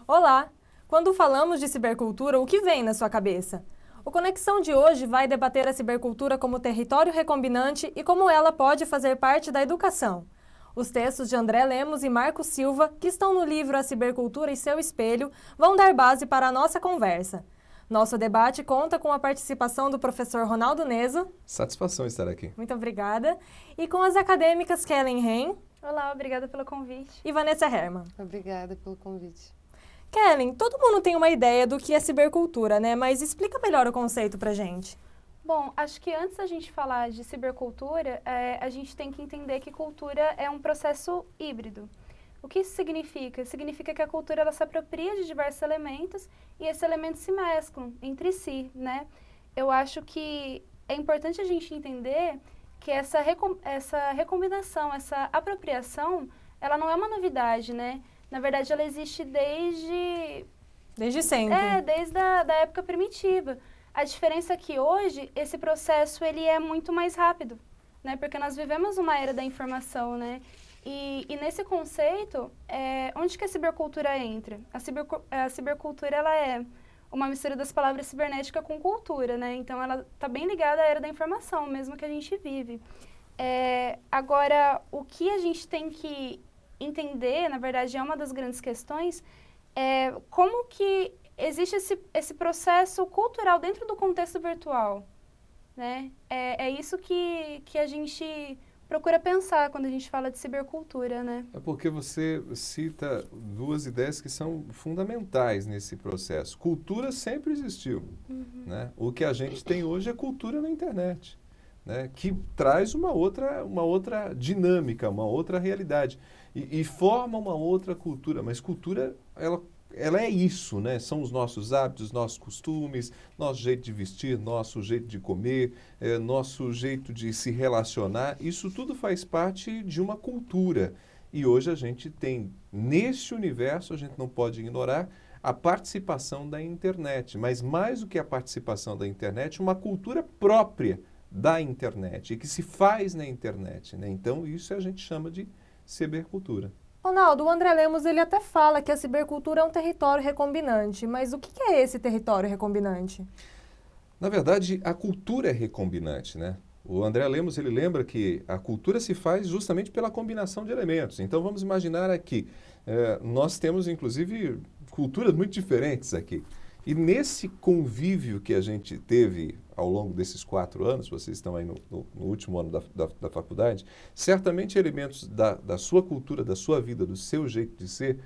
Olá! Quando falamos de cibercultura, o que vem na sua cabeça? O Conexão de hoje vai debater a cibercultura como território recombinante e como ela pode fazer parte da educação. Os textos de André Lemos e Marco Silva, que estão no livro A Cibercultura e Seu Espelho, vão dar base para a nossa conversa. Nosso debate conta com a participação do professor Ronaldo Neso. Satisfação estar aqui. Muito obrigada. E com as acadêmicas Kellen Ren. Olá, obrigada pelo convite. E Vanessa Herman. Obrigada pelo convite. Kellen, todo mundo tem uma ideia do que é cibercultura, né? Mas explica melhor o conceito pra gente. Bom, acho que antes da gente falar de cibercultura, a gente tem que entender que cultura é um processo híbrido. O que isso significa? Significa que a cultura ela se apropria de diversos elementos e esses elementos se mesclam entre si, né? Eu acho que é importante a gente entender que essa recombinação, essa apropriação, ela não é uma novidade, né? Na verdade, ela existe Desde sempre. Desde a da época primitiva. A diferença é que hoje, esse processo ele é muito mais rápido, né? Porque nós vivemos uma era da informação, né? E nesse conceito, onde que a cibercultura entra? A cibercultura, ela é uma mistura das palavras cibernética com cultura, né? Então, ela está bem ligada à era da informação, mesmo que a gente vive. Agora, o que a gente tem que entender, na verdade, é uma das grandes questões, como que existe esse processo cultural dentro do contexto virtual, né? É isso que a gente procura pensar quando a gente fala de cibercultura, né? É porque você cita duas ideias que são fundamentais nesse processo. Cultura sempre existiu, né? O que a gente tem hoje é cultura na internet, né? Que traz uma outra dinâmica, uma outra realidade e forma uma outra cultura. Mas cultura, ela é isso, né? São os nossos hábitos, nossos costumes, nosso jeito de vestir, nosso jeito de comer, nosso jeito de se relacionar. Isso tudo faz parte de uma cultura. E hoje a gente tem, nesse universo, a gente não pode ignorar a participação da internet. Mas mais do que a participação da internet, uma cultura própria da internet e que se faz na internet, né? Então, isso a gente chama de cibercultura. Ronaldo, o André Lemos ele até fala que a cibercultura é um território recombinante, mas o que é esse território recombinante? Na verdade, a cultura é recombinante, né? O André Lemos ele lembra que a cultura se faz justamente pela combinação de elementos. Então, vamos imaginar aqui, nós temos inclusive culturas muito diferentes aqui. E nesse convívio que a gente teve ao longo desses 4 anos, vocês estão aí no último ano da faculdade, certamente elementos da sua cultura, da sua vida, do seu jeito de ser,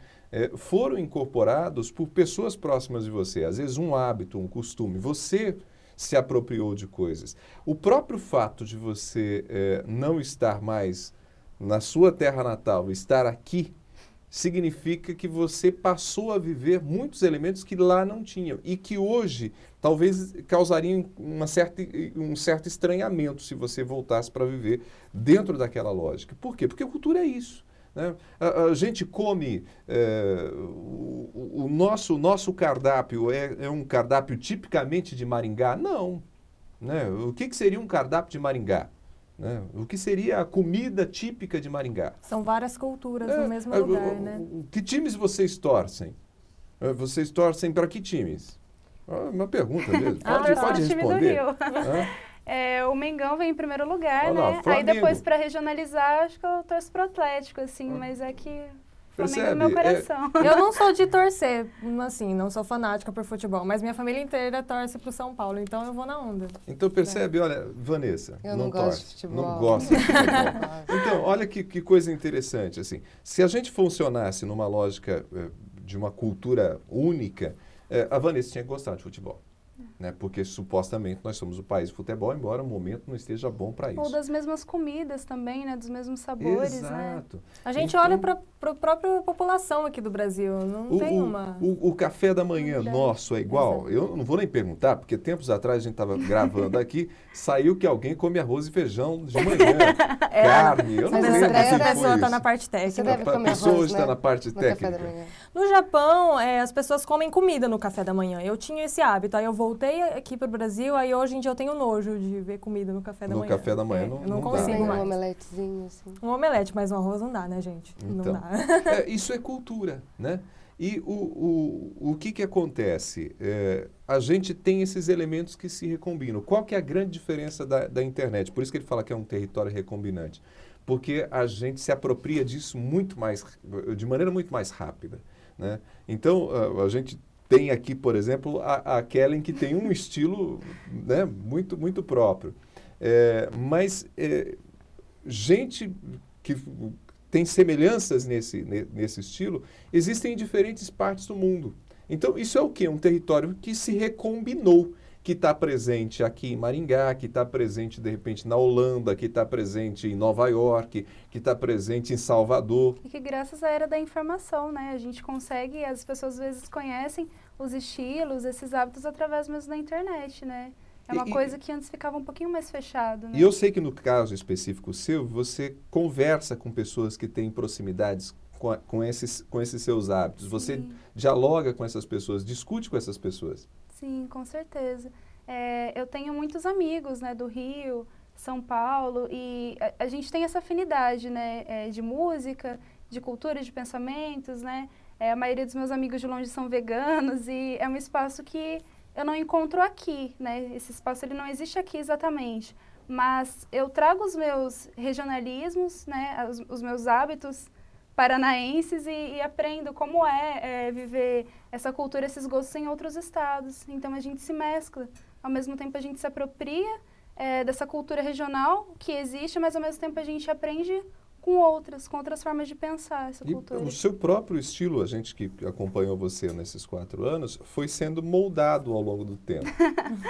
foram incorporados por pessoas próximas de você. Às vezes um hábito, um costume, você se apropriou de coisas. O próprio fato de você não estar mais na sua terra natal, estar aqui, significa que você passou a viver muitos elementos que lá não tinham e que hoje talvez causariam um certo estranhamento se você voltasse para viver dentro daquela lógica. Por quê? Porque a cultura é isso, né? A gente come, o nosso cardápio é um cardápio tipicamente de Maringá? Não. Né? O que seria um cardápio de Maringá? Né? O que seria a comida típica de Maringá? São várias culturas no mesmo lugar, né? Que times vocês torcem? Vocês torcem para que times? Uma pergunta mesmo. Pode responder. O Mengão vem em primeiro lugar, Olha né? lá, Aí depois, para regionalizar, acho que eu torço pro Atlético, assim, mas é que Flamengo é meu coração. Eu não sou de torcer, assim, não sou fanática por futebol, mas minha família inteira torce pro São Paulo, então eu vou na onda. Então percebe, olha, Vanessa, eu não gosto torce, de futebol. não gosta de futebol. Então, olha que coisa interessante, assim, se a gente funcionasse numa lógica de uma cultura única, a Vanessa tinha que gostar de futebol. Né? Porque supostamente nós somos o país do futebol, embora o momento não esteja bom para isso. Ou das mesmas comidas também, né? Dos mesmos sabores, Exato. Né? A gente olha para a própria população aqui do Brasil, não tem uma... O café da manhã nosso é igual? Exato. Eu não vou nem perguntar, porque tempos atrás a gente estava gravando aqui, saiu que alguém come arroz e feijão de manhã, carne, eu não lembro Essa que pessoa foi está isso. na parte técnica. Você deve comer A pessoa arroz, hoje está né? na parte No café da técnica. manhã. No Japão, as pessoas comem comida no café da manhã. Eu tinha esse hábito, aí eu voltei aqui para o Brasil, aí hoje em dia eu tenho nojo de ver comida no café da manhã. No café da manhã eu não não dá. consigo Tem um mais. omeletezinho, assim. Um omelete, mas um arroz não dá, né, gente? Então, não dá. isso é cultura, né? E o que acontece? A gente tem esses elementos que se recombinam. Qual que é a grande diferença da internet? Por isso que ele fala que é um território recombinante. Porque a gente se apropria disso de maneira muito mais rápida, né? Então, a gente tem aqui, por exemplo, a Kellen, que tem um estilo, né, muito, muito próprio. Mas gente que tem semelhanças nesse estilo, existem em diferentes partes do mundo. Então, isso é o quê? Um território que se recombinou, que está presente aqui em Maringá, que está presente, de repente, na Holanda, que está presente em Nova York, que está presente em Salvador. E que graças à era da informação, né, a gente consegue, as pessoas às vezes conhecem os estilos, esses hábitos através mesmo da internet, né? É uma coisa que antes ficava um pouquinho mais fechado, né? E eu sei que no caso específico seu, você conversa com pessoas que têm proximidades com esses seus hábitos. Sim. Você dialoga com essas pessoas, discute com essas pessoas. Sim, com certeza. Eu tenho muitos amigos, né, do Rio, São Paulo, e a gente tem essa afinidade, né, de música, de cultura, de pensamentos, né? A maioria dos meus amigos de longe são veganos e é um espaço que eu não encontro aqui, né? Esse espaço ele não existe aqui exatamente, mas eu trago os meus regionalismos, né? Os meus hábitos paranaenses e aprendo como viver essa cultura, esses gostos em outros estados. Então a gente se mescla, ao mesmo tempo a gente se apropria dessa cultura regional que existe, mas ao mesmo tempo a gente aprende com outras formas de pensar essa cultura. E o seu próprio estilo, a gente que acompanhou você nesses 4 anos, foi sendo moldado ao longo do tempo.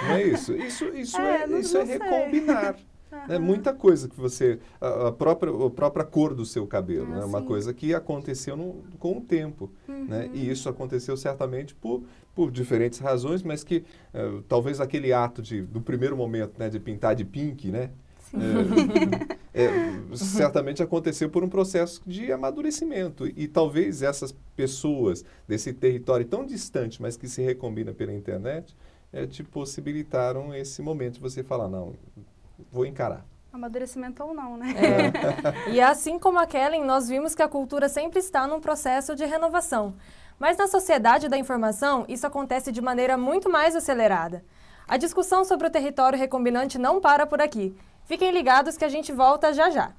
Não é isso? Isso é recombinar. Né? Muita coisa que você... A própria cor do seu cabelo, né? Uma coisa que aconteceu com o tempo. Né? E isso aconteceu certamente por diferentes razões, mas que talvez aquele ato do primeiro momento, né, de pintar de pink, né? Certamente aconteceu por um processo de amadurecimento e talvez essas pessoas desse território tão distante, mas que se recombina pela internet, te possibilitaram esse momento de você falar, não, vou encarar. Amadurecimento ou não, né? E assim como a Kellen, nós vimos que a cultura sempre está num processo de renovação. Mas na sociedade da informação, isso acontece de maneira muito mais acelerada. A discussão sobre o território recombinante não para por aqui. Fiquem ligados que a gente volta já já.